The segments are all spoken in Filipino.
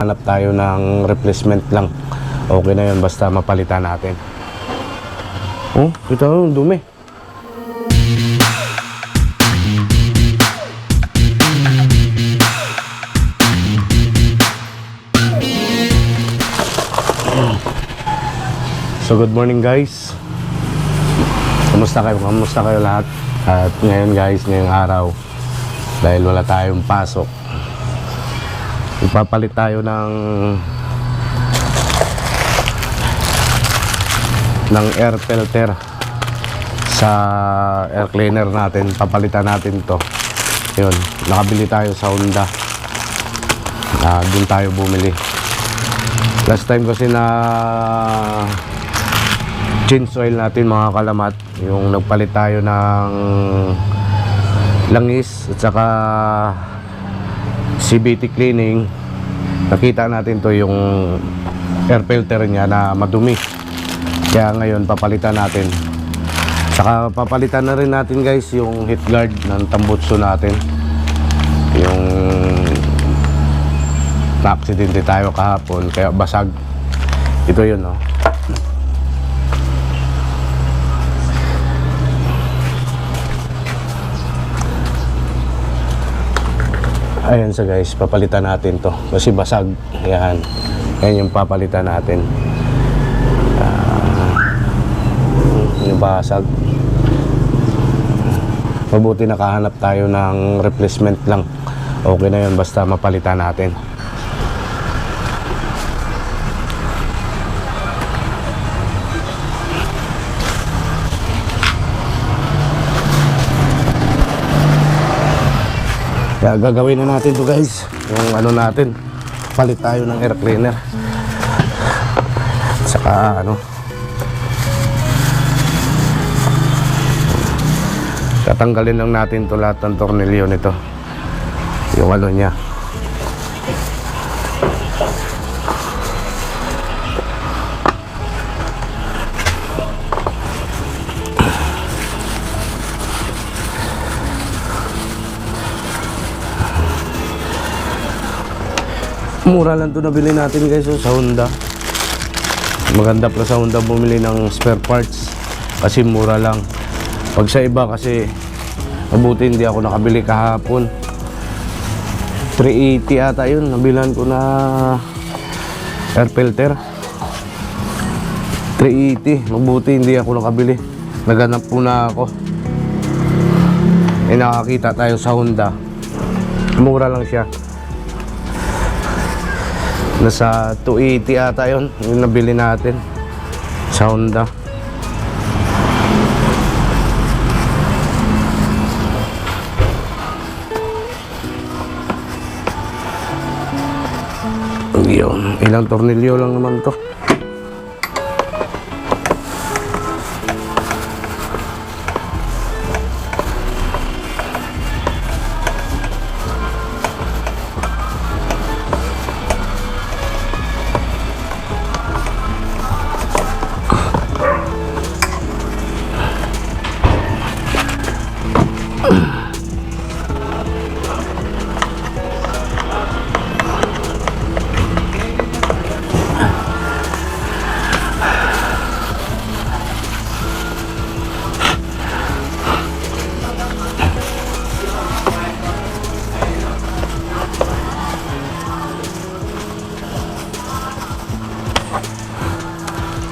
Hanap tayo ng replacement lang. Okay na yun, basta mapalitan natin. Oh, ito yung dumi. So good morning guys. Kamusta kayo? Kamusta kayo lahat? At ngayon guys, ngayong araw, dahil wala tayong pasok, ipapalit tayo ng air filter sa air cleaner natin. Papalitan natin to. Yun, nakabili tayo sa Honda. Doon tayo bumili. Last time kasi na change oil natin mga kalamat, yung nagpalit tayo ng langis at saka CVT cleaning, nakita natin to yung air filter niya na madumi. Kaya ngayon papalitan natin. Saka papalitan na rin natin guys yung heat guard ng tambutso natin. Yung na-aksidente tayo kahapon kaya basag. Ito yun, no. Ayan sa guys, papalitan natin to kasi basag. Ayan, ayan yung papalitan natin. Yung basag. Mabuti nakahanap tayo ng replacement lang. Okay na yun, basta mapalitan natin. Kaya gagawin na natin to guys, yung ano natin, palit tayo ng air cleaner. Saka ano, tatanggalin lang natin to lahat ng tornilyo nito, yung ano niya. Mura lang to nabili natin guys, sa Honda. Maganda pala sa Honda bumili ng spare parts kasi mura lang. Pag sa iba kasi, mabuti hindi ako nakabili kahapon. 380 ata yun, nabilan ko na air filter. 380, mabuti hindi ako nakabili. Naganap po na ako. Nakakita tayo sa Honda, mura lang siya. Nasa 280 ata yun, yung nabili natin sa Honda. Yun, ilang tornilyo lang naman to.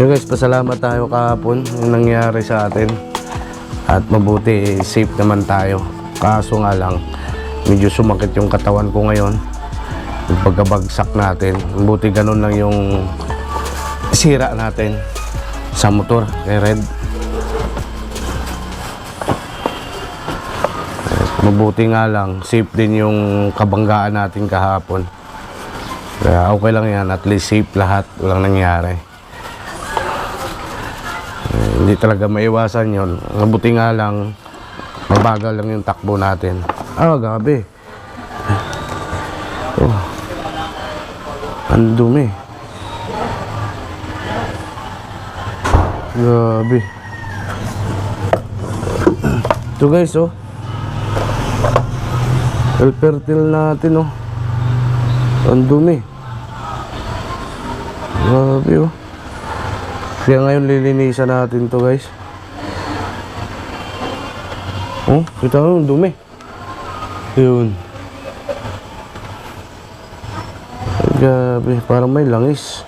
Yo guys, pasalamat tayo kahapon yung nangyari sa atin. At mabuti, safe naman tayo. Kaso nga lang, medyo sumakit yung katawan ko ngayon. Yung pagkabagsak natin. Mabuti ganun lang yung sira natin sa motor kay Red. Mabuti nga lang, safe din yung kabanggaan natin kahapon. Kaya okay lang yan, at least safe lahat, walang nangyari. Hindi talaga maiwasan yon. Mabuti nga lang, mabagal lang yung takbo natin. Gabi. Oh, ang dumi. Gabi. Ito guys, oh. Fertile natin, oh. Ang dumi. Grabe oh. Kaya ngayon lilinisan natin to guys. Oh, kita mo, dumi. Yun. Grabe, parang may langis.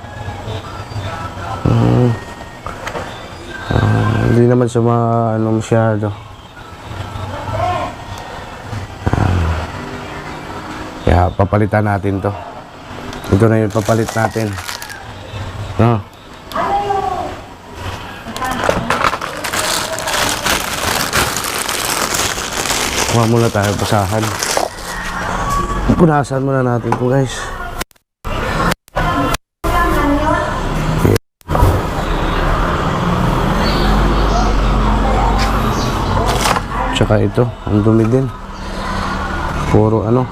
Hindi naman sa mga ano masyado. Kaya papalitan natin to. Ito na yung papalit natin. No? Kuha muna tayo basahan. Punasan muna natin to guys. Tsaka ito, ang dumi din. Puro ano.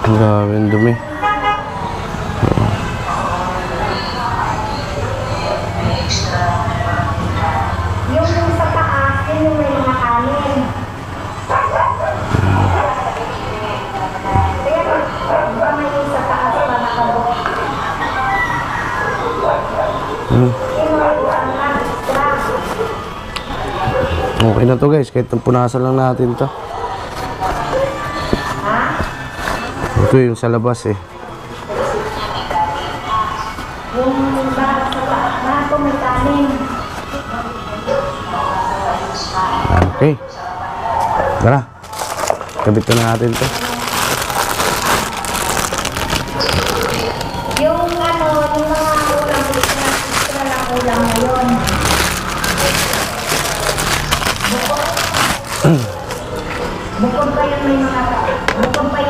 Ang grabe ang dumi. Yung sa taas, yun yung may mga kanin. Kaya ba may yung sa taas pa nakabuk? Okay na to guys, kahit punasan lang natin to. Ito yung sa labas eh. Yung sa taas na ito may kanin. Okay. Tara. Kabit na natin to. Yung ano, yung mga ulam, extra na ulam ngayon. Bukod pa yung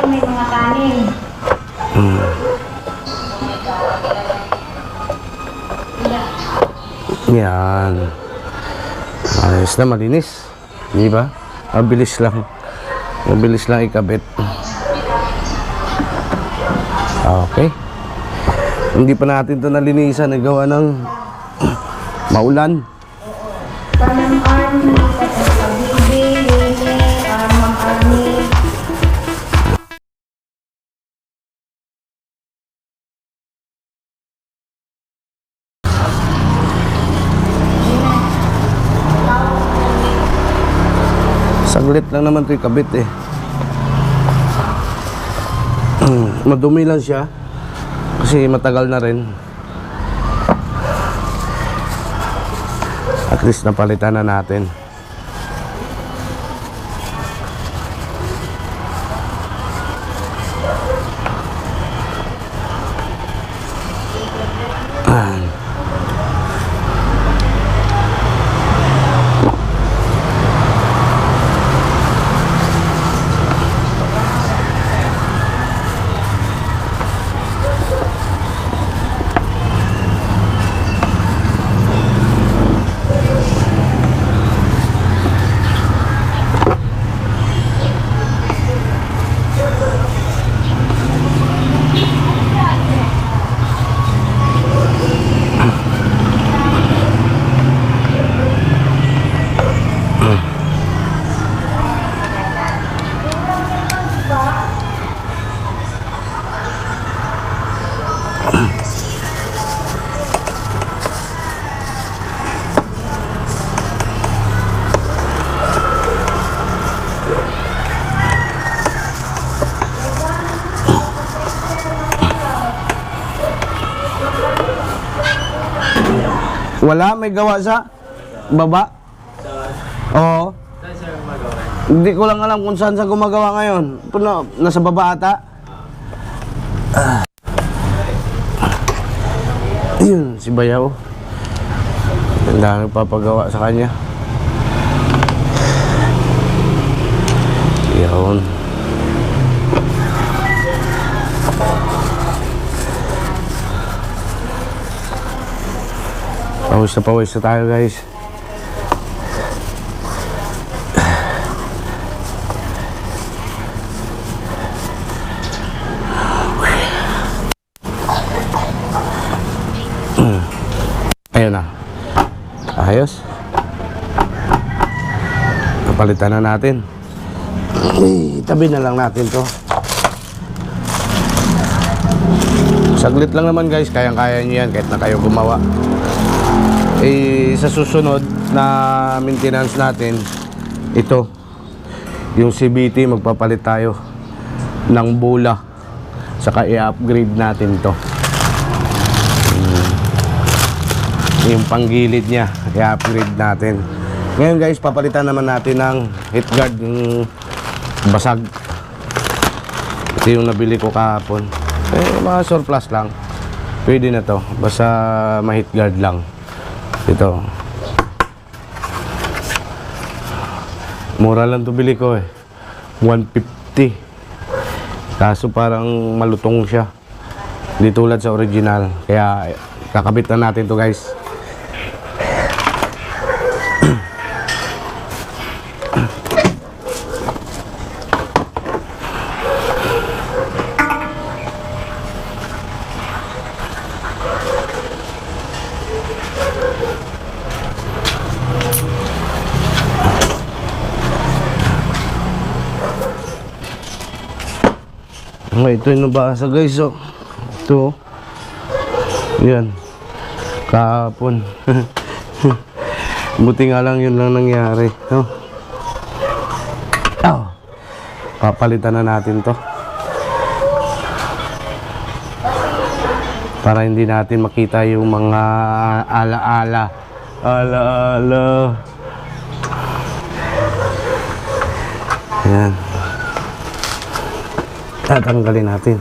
may mga kanin. Yan. Ayos na, malinis. Di ba? Mabilis lang. Mabilis lang ikabit. Okay. Hindi pa natin to nalinisan. Nagawa ng maulan. Parang army, bibi, lini, armang army. Saglit lang naman ito ikabit eh. Madumi lang siya. Kasi matagal na rin. At least napalitan na natin. Wala, may gawa sa baba. Oo. Hindi ko lang alam kung saan sa gumagawa ngayon. Puno, nasa baba ata. Yun, si Bayaw. Ang dami papagawa sa kanya. Yun. Pawis na tayo guys. Ayun na. Ayos. Napalitan na natin. Tabi na lang natin to. Saglit lang naman guys, kayang-kaya nyo yan kahit na kayo gumawa. Sa susunod na maintenance natin, ito, yung CVT, magpapalit tayo ng bula, saka i-upgrade natin to. Yung panggilid niya, i-upgrade natin. Ngayon guys, papalitan naman natin ng heat guard, yung basag. Ito yung nabili ko kahapon. Mga surplus lang. Pwede na to. Basta ma-heat guard lang. Ito. Mura lang to bili ko eh. 150. Kaso parang malutong siya. Hindi tulad sa original. Kaya kakabit na natin to guys. Ito yung nabasa guys, oh. Ito, oh. Yan. Kahapon. Buti nga lang yun lang nangyari, no? Oh. Papalitan na natin to. Para hindi natin makita yung mga ala-ala. Ala-ala. Yan. Tatanggalin natin.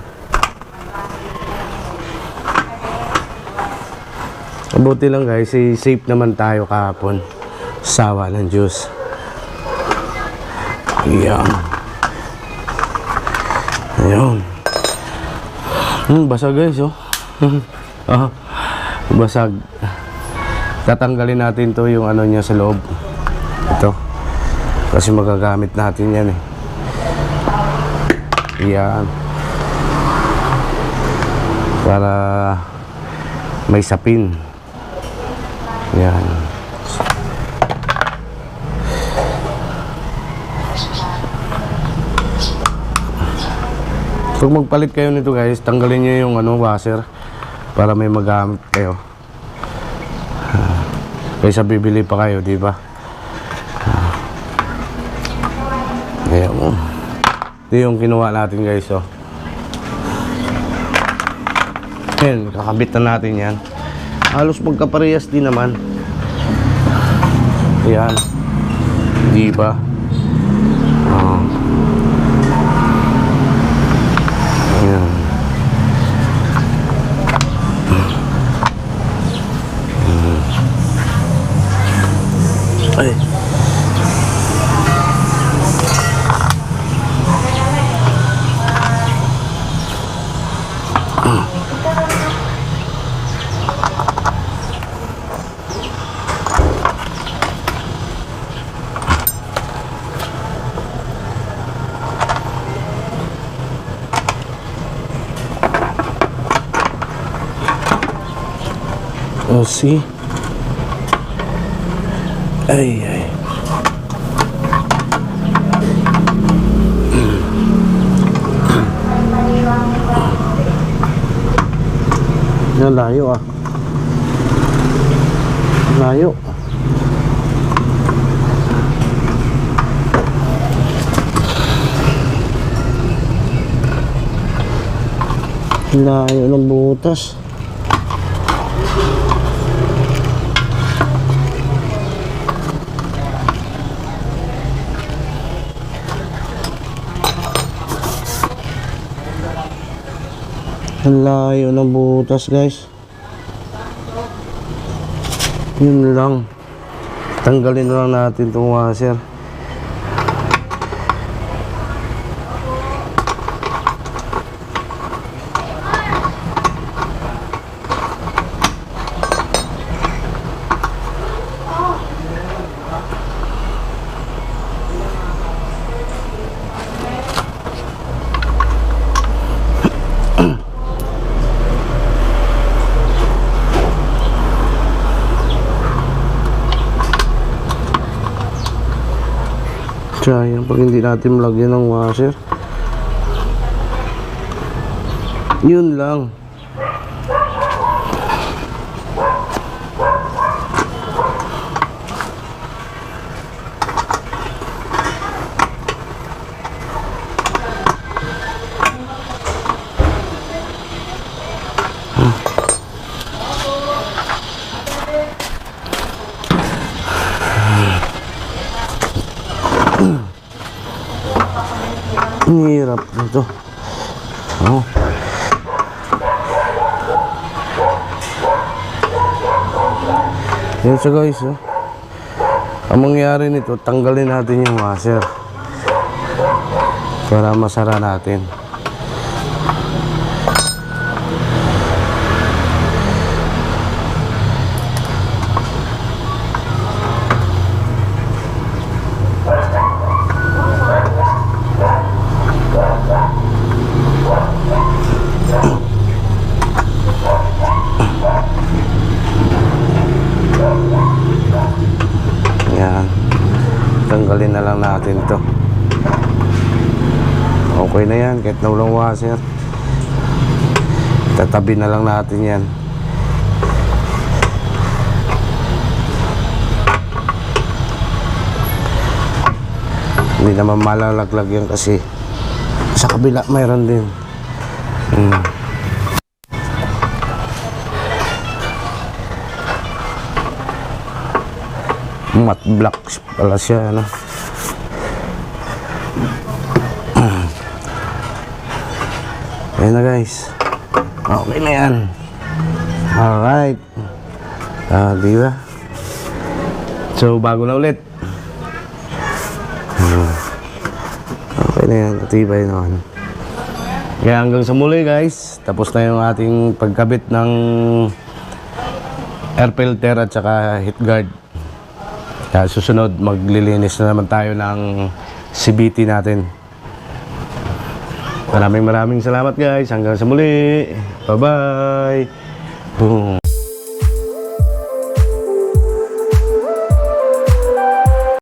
Mabuti lang guys, safe naman tayo kahapon. Sawa ng Diyos. Ayan. Ayan. Basag guys, oh. Basag. Tatanggalin natin to yung ano niya sa loob. Ito. Kasi magagamit natin yan eh. Yan. Para may sapin. Yan. Pag magpalit kayo nito guys, tanggalin nyo yung washer para may magamit kayo. Kaysa bibili pa kayo, di ba? Ayan mo. Ito yung kinuha natin guys, oh. Ayan, kakabit na natin yan. Halos magkaparehas din naman. Ayan. Di ba? Ayan. Ay. Oh, see? Ay, ay. Layo ah. Layo. Layo ng butas. Ang layo ng butas guys. Yun lang. Tanggalin lang natin itong washer. pag hindi natin malagyan ng washer. Yun lang. Ang hirap nito. Oh. Yan siya guys. Oh. Ang mangyari nito, tanggalin natin yung washer para masara natin. Yan. Tanggalin na lang natin to. Okay na yan, kahit na walang washer. Tatabi na lang natin yan. Hindi naman malalaglag yan kasi sa kabila mayroon din. Matte black pala siya, ano. Ayan na guys. Okay na yan. Alright. Di ba? So bago na ulit. Okay na yan. Matibay naman. Kaya hanggang sa muli guys. Tapos na yung ating pagkabit ng air filter at saka heat guard. Kaya susunod, maglilinis na naman tayo ng CVT natin. Maraming salamat guys. Hanggang sa muli. Bye-bye. Boom.